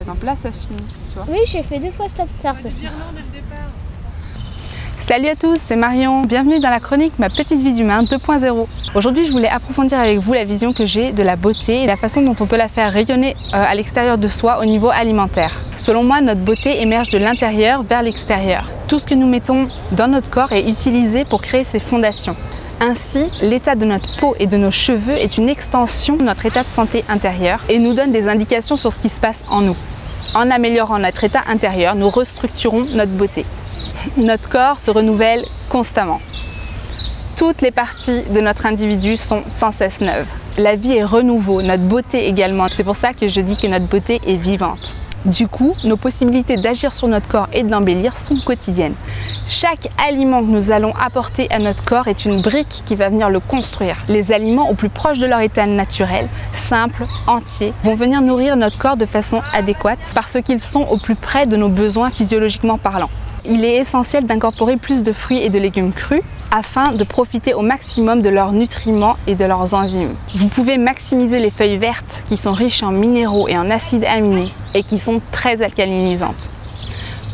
Par exemple, là, ça finit, tu vois. Oui, j'ai fait 2 fois stop start aussi. Salut à tous, c'est Marion. Bienvenue dans la chronique Ma petite vie d'humain 2.0. Aujourd'hui, je voulais approfondir avec vous la vision que j'ai de la beauté et la façon dont on peut la faire rayonner à l'extérieur de soi au niveau alimentaire. Selon moi, notre beauté émerge de l'intérieur vers l'extérieur. Tout ce que nous mettons dans notre corps est utilisé pour créer ses fondations. Ainsi, l'état de notre peau et de nos cheveux est une extension de notre état de santé intérieur et nous donne des indications sur ce qui se passe en nous. En améliorant notre état intérieur, nous restructurons notre beauté. Notre corps se renouvelle constamment. Toutes les parties de notre individu sont sans cesse neuves. La vie est renouveau, notre beauté également. C'est pour ça que je dis que notre beauté est vivante. Du coup, nos possibilités d'agir sur notre corps et de l'embellir sont quotidiennes. Chaque aliment que nous allons apporter à notre corps est une brique qui va venir le construire. Les aliments au plus proche de leur état naturel, simples, entiers, vont venir nourrir notre corps de façon adéquate parce qu'ils sont au plus près de nos besoins physiologiquement parlant. Il est essentiel d'incorporer plus de fruits et de légumes crus afin de profiter au maximum de leurs nutriments et de leurs enzymes. Vous pouvez maximiser les feuilles vertes qui sont riches en minéraux et en acides aminés et qui sont très alcalinisantes.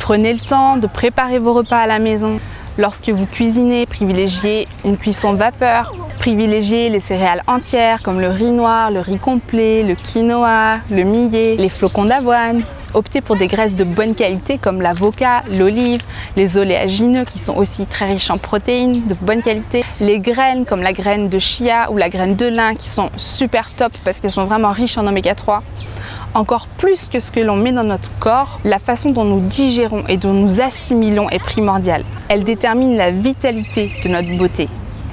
Prenez le temps de préparer vos repas à la maison. Lorsque vous cuisinez, privilégiez une cuisson vapeur. Privilégiez les céréales entières comme le riz noir, le riz complet, le quinoa, le millet, les flocons d'avoine. Optez pour des graisses de bonne qualité comme l'avocat, l'olive, les oléagineux qui sont aussi très riches en protéines de bonne qualité, les graines comme la graine de chia ou la graine de lin qui sont super top parce qu'elles sont vraiment riches en oméga 3. Encore plus que ce que l'on met dans notre corps, la façon dont nous digérons et dont nous assimilons est primordiale. Elle détermine la vitalité de notre beauté.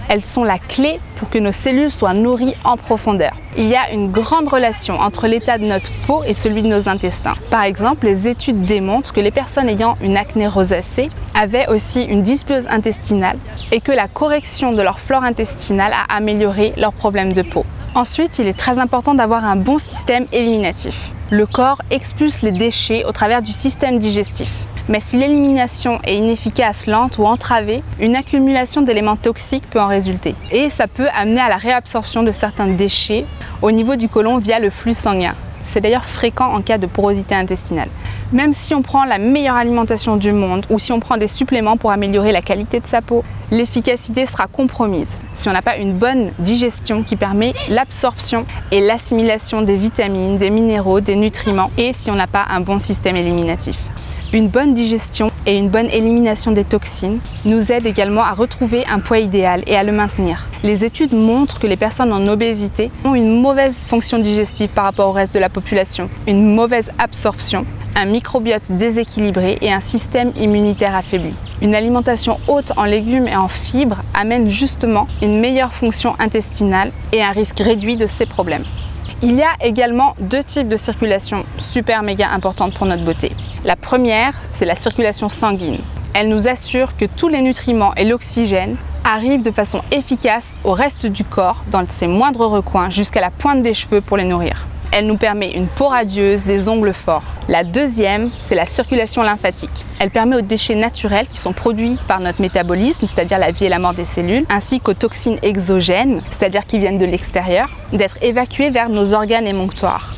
Elles sont la clé pour que nos cellules soient nourries en profondeur. Il y a une grande relation entre l'état de notre peau et celui de nos intestins. Par exemple, les études démontrent que les personnes ayant une acné rosacée avaient aussi une dysbiose intestinale et que la correction de leur flore intestinale a amélioré leurs problèmes de peau. Ensuite, il est très important d'avoir un bon système éliminatif. Le corps expulse les déchets au travers du système digestif. Mais si l'élimination est inefficace, lente ou entravée, une accumulation d'éléments toxiques peut en résulter. Et ça peut amener à la réabsorption de certains déchets au niveau du côlon via le flux sanguin. C'est d'ailleurs fréquent en cas de porosité intestinale. Même si on prend la meilleure alimentation du monde ou si on prend des suppléments pour améliorer la qualité de sa peau, l'efficacité sera compromise si on n'a pas une bonne digestion qui permet l'absorption et l'assimilation des vitamines, des minéraux, des nutriments et si on n'a pas un bon système éliminatif. Une bonne digestion et une bonne élimination des toxines nous aident également à retrouver un poids idéal et à le maintenir. Les études montrent que les personnes en obésité ont une mauvaise fonction digestive par rapport au reste de la population, une mauvaise absorption, un microbiote déséquilibré et un système immunitaire affaibli. Une alimentation haute en légumes et en fibres amène justement une meilleure fonction intestinale et un risque réduit de ces problèmes. Il y a également 2 types de circulation super méga importantes pour notre beauté. La première, c'est la circulation sanguine. Elle nous assure que tous les nutriments et l'oxygène arrivent de façon efficace au reste du corps, dans ses moindres recoins, jusqu'à la pointe des cheveux pour les nourrir. Elle nous permet une peau radieuse, des ongles forts. La deuxième, c'est la circulation lymphatique. Elle permet aux déchets naturels qui sont produits par notre métabolisme, c'est-à-dire la vie et la mort des cellules, ainsi qu'aux toxines exogènes, c'est-à-dire qui viennent de l'extérieur, d'être évacuées vers nos organes émonctoires.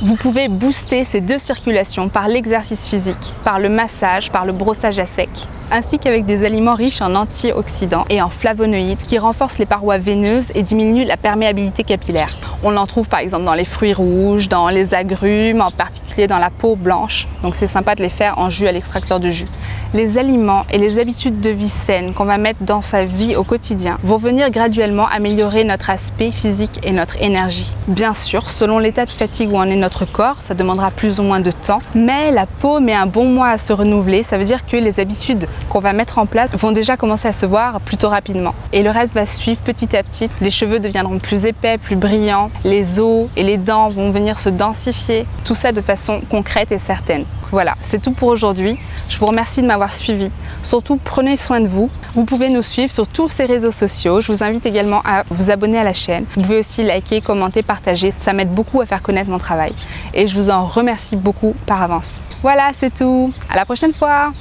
Vous pouvez booster ces 2 circulations par l'exercice physique, par le massage, par le brossage à sec, ainsi qu'avec des aliments riches en antioxydants et en flavonoïdes qui renforcent les parois veineuses et diminuent la perméabilité capillaire. On en trouve par exemple dans les fruits rouges, dans les agrumes, en particulier dans la peau blanche, donc c'est sympa de les faire en jus à l'extracteur de jus. Les aliments et les habitudes de vie saines qu'on va mettre dans sa vie au quotidien vont venir graduellement améliorer notre aspect physique et notre énergie. Bien sûr, selon l'état de fatigue où en est notre corps, ça demandera plus ou moins de temps, mais la peau met un bon mois à se renouveler, ça veut dire que les habitudes qu'on va mettre en place vont déjà commencer à se voir plutôt rapidement. Et le reste va suivre petit à petit. Les cheveux deviendront plus épais, plus brillants, les os et les dents vont venir se densifier, tout ça de façon concrète et certaine. Voilà, c'est tout pour aujourd'hui. Je vous remercie de m'avoir suivi. Surtout, prenez soin de vous. Vous pouvez nous suivre sur tous ces réseaux sociaux. Je vous invite également à vous abonner à la chaîne. Vous pouvez aussi liker, commenter, partager. Ça m'aide beaucoup à faire connaître mon travail. Et je vous en remercie beaucoup par avance. Voilà, c'est tout. À la prochaine fois.